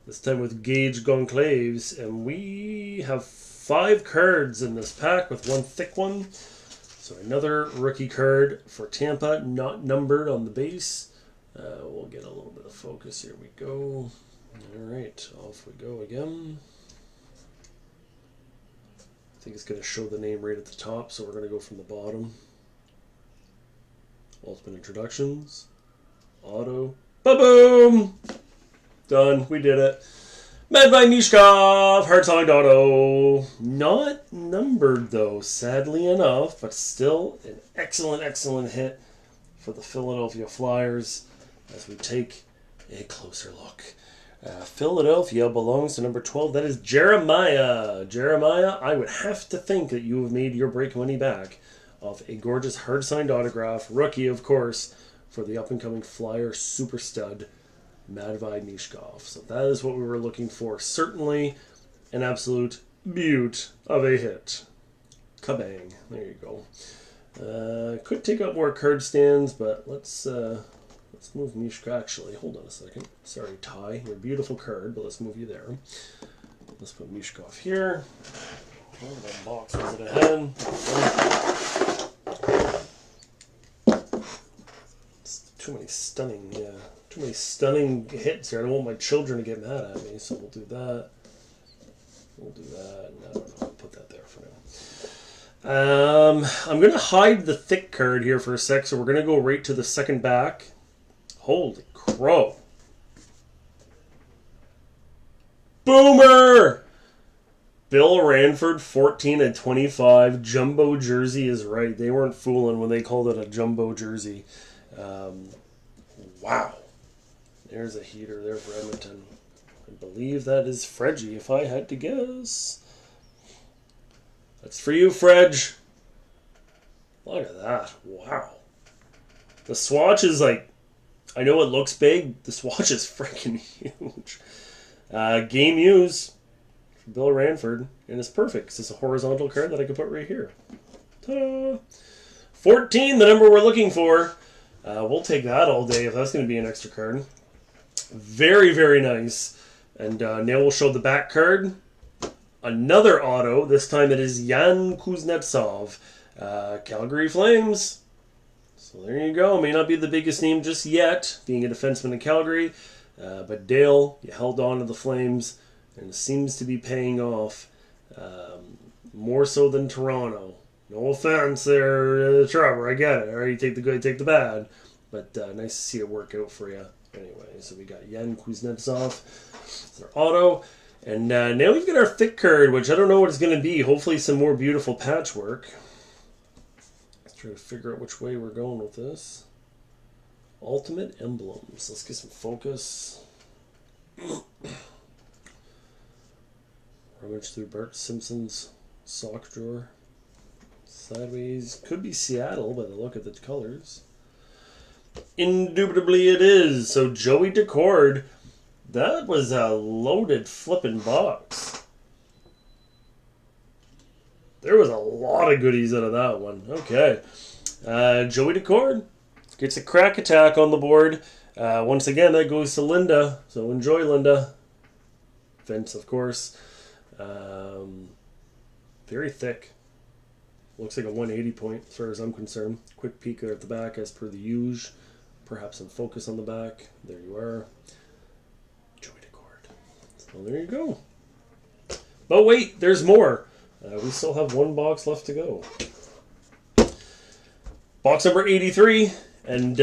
This time with Gage Gonclaves. And we have 5 cards in this pack with one thick one. So another rookie card for Tampa, not numbered on the base. We'll get a little bit of focus. Here we go. All right, off we go again. I think it's going to show the name right at the top, so we're going to go from the bottom. Ultimate Introductions. Auto. Ba-boom! Done. We did it. Medved Mishkov, hard-signed auto. Not numbered, though, sadly enough, but still an excellent hit for the Philadelphia Flyers as we take a closer look. Philadelphia belongs to number 12. That is Jeremiah. Jeremiah, I would have to think that you have made your break money back off a gorgeous hard-signed autograph. Rookie, of course, for the up-and-coming Flyer super stud, Medved Mishkov. So that is what we were looking for. Certainly an absolute beaut of a hit. Kabang. There you go. Could take up more card stands, but let's move Mishka. Actually, hold on a second. Sorry, Ty. You're a beautiful card, but let's move you there. Let's put Mishkov here. Oh, that box was it ahead. It's too many stunning hits here. I don't want my children to get mad at me, so we'll do that. We'll do that. And I don't know. I'll put that there for I'm going to hide the thick card here for a sec, so we're going to go right to the second back. Holy crow. Boomer! Bill Ranford, 14/25. Jumbo jersey is right. They weren't fooling when they called it a jumbo jersey. Wow. There's a heater there for Edmonton. I believe that is Fredgy, if I had to guess. That's for you, Fredge. Look at that. Wow. The swatch is like, I know it looks big. The swatch is freaking huge. Game use for Bill Ranford. And it's perfect because it's a horizontal card that I could put right here. Ta-da! 14, the number we're looking for. We'll take that all day if that's going to be an extra card. Very, very nice. And now we'll show the back card. Another auto. This time it is Yan Kuznetsov. Calgary Flames. So there you go. May not be the biggest name just yet, being a defenseman in Calgary. But Dale, you held on to the Flames, and it seems to be paying off more so than Toronto. No offense there, Trevor. I get it. All right, you take the good, take the bad. But nice to see it work out for you. Anyway, so we got Yan Kuznetsov. It's our auto. And now we've got our thick card, which I don't know what it's going to be. Hopefully some more beautiful patchwork. Let's try to figure out which way we're going with this. Ultimate emblems. Let's get some focus. Rummage through Bart Simpson's sock drawer. Sideways. Could be Seattle by the look of the colors. Indubitably it is. So Joey Decord. That was a loaded flipping box. There was a lot of goodies out of that one. Okay. Joey Decord gets a crack attack on the board. Once again, that goes to Linda. So enjoy, Linda. Vince, of course. Very thick. Looks like a 180 point as far as I'm concerned. Quick peek there at the back as per the usual. Perhaps some focus on the back. There you are. Joey Decord. So there you go. But wait, there's more. We still have one box left to go. Box number 83. And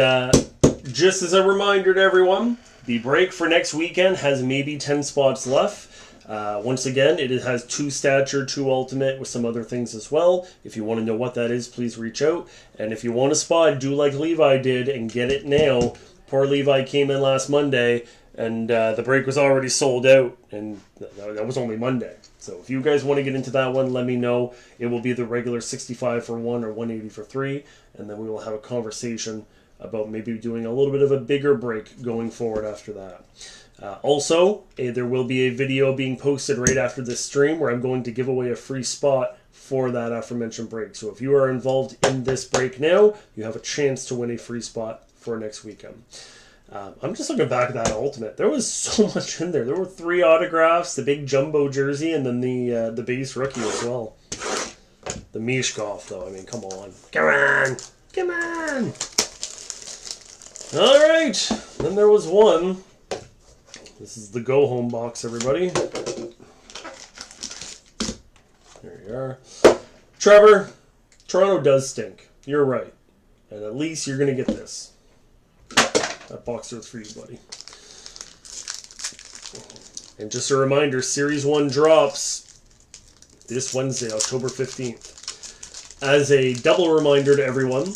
just as a reminder to everyone, the break for next weekend has maybe 10 spots left. Once again, it has 2 stature, 2 ultimate with some other things as well. If you want to know what that is, please reach out. And if you want a spot, do like Levi did and get it now. Poor Levi came in last Monday and the break was already sold out. And that was only Monday. So if you guys want to get into that one, let me know. It will be the regular 65 for 1 or 180 for 3. And then we will have a conversation about maybe doing a little bit of a bigger break going forward after that. Also, there will be a video being posted right after this stream where I'm going to give away a free spot for that aforementioned break. So if you are involved in this break now, you have a chance to win a free spot for next weekend. I'm just looking back at that ultimate. There was so much in there. There were 3 autographs, the big jumbo jersey, and then the base rookie as well. The Mishkov, though. I mean, come on. Come on. Come on. All right. Then there was one. This is the go-home box, everybody. There you are. Trevor, Toronto does stink. You're right. And at least you're going to get this. That box is for you, buddy. And just a reminder, Series 1 drops this Wednesday, October 15th. As a double reminder to everyone,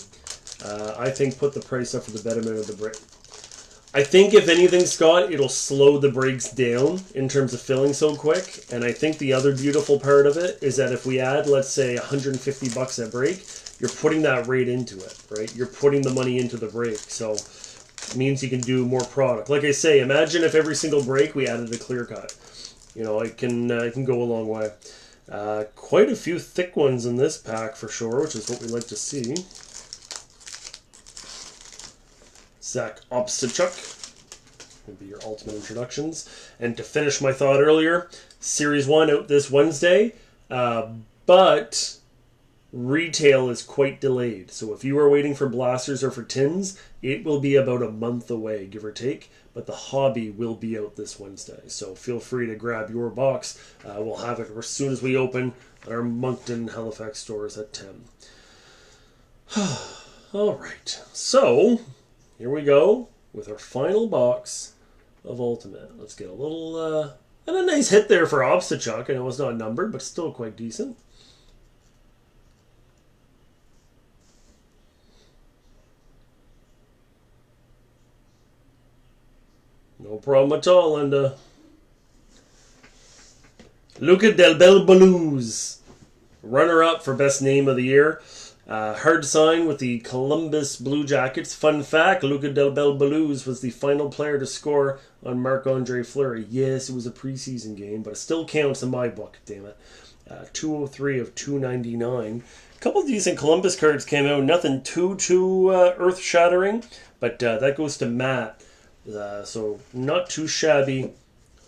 I think put the price up for the betterment of the break. I think if anything, Scott, it'll slow the breaks down in terms of filling so quick. And I think the other beautiful part of it is that if we add, let's say, $150 at break, you're putting that rate into it, right? You're putting the money into the break. So it means you can do more product. Like I say, imagine if every single break we added a clear cut. You know, it can go a long way. Quite a few thick ones in this pack for sure, which is what we like to see. Zach Opsichuk will be your ultimate introductions. And to finish my thought earlier, Series 1 out this Wednesday. But retail is quite delayed. So if you are waiting for blasters or for tins, it will be about a month away, give or take. But the hobby will be out this Wednesday. So feel free to grab your box. We'll have it as soon as we open our Moncton Halifax stores at 10. All right. So here we go with our final box of Ultimate. Let's get a little... and a nice hit there for Obstachuk. I know it's not numbered, but still quite decent. No problem at all, Linda. Luca Del Bel Blues, runner-up for best name of the year. Hard sign with the Columbus Blue Jackets. Fun fact, Luca Del Bel Blues was the final player to score on Marc-Andre Fleury. Yes, it was a preseason game, but it still counts in my book, damn it. 203 of 299. A couple decent Columbus cards came out. Nothing too earth-shattering, but that goes to Matt. So not too shabby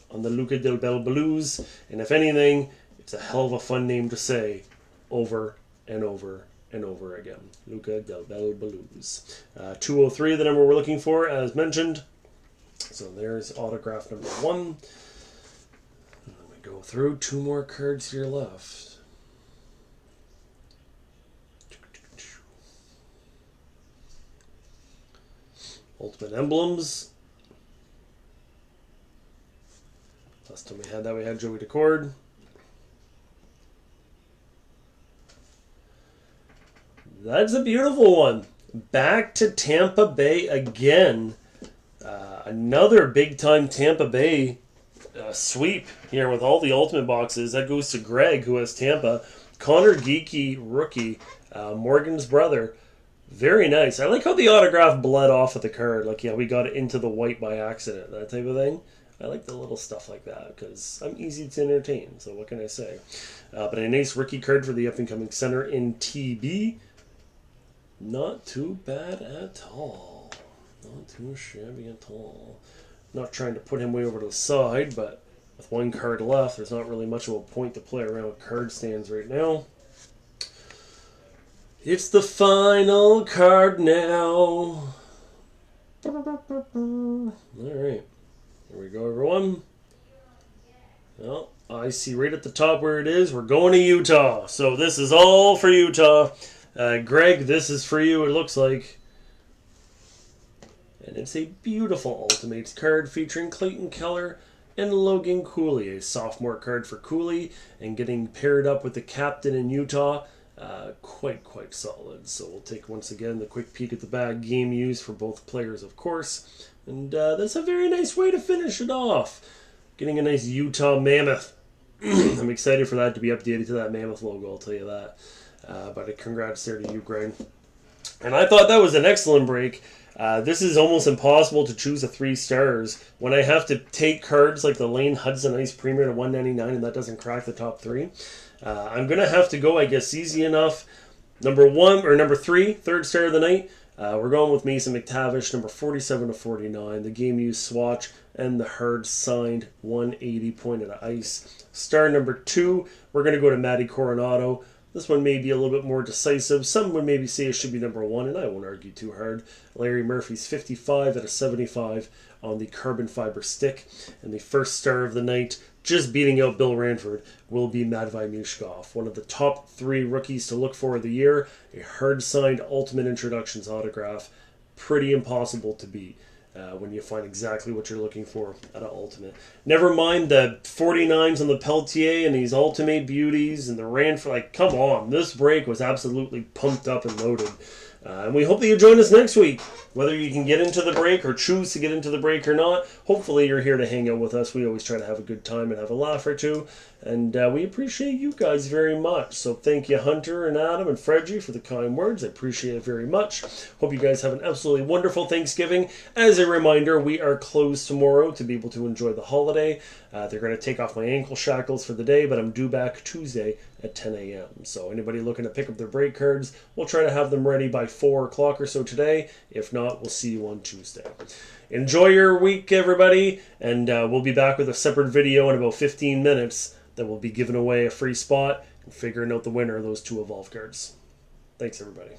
on the Luca Del Bel Blues. And if anything, it's a hell of a fun name to say over and over and over again. Luca Del Bel Blues. 203, the number we're looking for, as mentioned. So there's autograph number 1. Let me go through 2 more cards here left. Ultimate Emblems. Last time we had Joey Decord. That's a beautiful one. Back to Tampa Bay again. Another big-time Tampa Bay sweep here with all the Ultimate boxes. That goes to Greg, who has Tampa. Connor Geeky, rookie. Morgan's brother. Very nice. I like how the autograph bled off of the card. Like, yeah, we got it into the white by accident. That type of thing. I like the little stuff like that because I'm easy to entertain. So what can I say? But a nice rookie card for the up-and-coming center in TB. Not too bad at all. Not too shabby at all. Not trying to put him way over to the side, but with 1 card left, there's not really much of a point to play around with card stands right now. It's the final card now. All right. Here we go, everyone. Well, I see right at the top where it is. We're going to Utah. So this is all for Utah. Greg, this is for you, it looks like. And it's a beautiful Ultimates card featuring Clayton Keller and Logan Cooley. A sophomore card for Cooley. And getting paired up with the captain in Utah. Quite solid. So we'll take, once again, the quick peek at the bag. Game used for both players, of course. And that's a very nice way to finish it off. Getting a nice Utah Mammoth. I'm excited for that to be updated to that Mammoth logo, I'll tell you that. But congrats there to you, Greg. And I thought that was an excellent break. This is almost impossible to choose a 3 stars when I have to take cards like the Lane Hudson Ice Premier to 199 and that doesn't crack the top 3. I'm going to have to go, I guess, easy enough. Number 3, 3rd star of the night. We're going with Mason McTavish, number 47 to 49. The game used swatch and the hard signed 180 pointed ice. Star number 2, we're going to go to Matty Coronado. This one may be a little bit more decisive. Some would maybe say it should be number 1, and I won't argue too hard. Larry Murphy's 55 out of 75 on the carbon fiber stick. And the 1st star of the night, just beating out Bill Ranford, will be Matvei Mushkov, one of the top 3 rookies to look for of the year. A hard-signed Ultimate Introductions autograph. Pretty impossible to beat when you find exactly what you're looking for at an Ultimate. Never mind the 49s on the Peltier and these Ultimate Beauties and the Ranford. Like, come on. This break was absolutely pumped up and loaded. And we hope that you join us next week. Whether you can get into the break or choose to get into the break or not, hopefully you're here to hang out with us. We always try to have a good time and have a laugh or two. And we appreciate you guys very much. So thank you, Hunter and Adam and Fredgie, for the kind words. I appreciate it very much. Hope you guys have an absolutely wonderful Thanksgiving. As a reminder, we are closed tomorrow to be able to enjoy the holiday. They're going to take off my ankle shackles for the day, but I'm due back Tuesday at 10 a.m. So anybody looking to pick up their break cards, we'll try to have them ready by 4 o'clock or so today. If not, we'll see you on Tuesday. Enjoy your week, everybody, and we'll be back with a separate video in about 15 minutes that will be giving away a free spot and figuring out the winner of those 2 evolve cards. Thanks, everybody.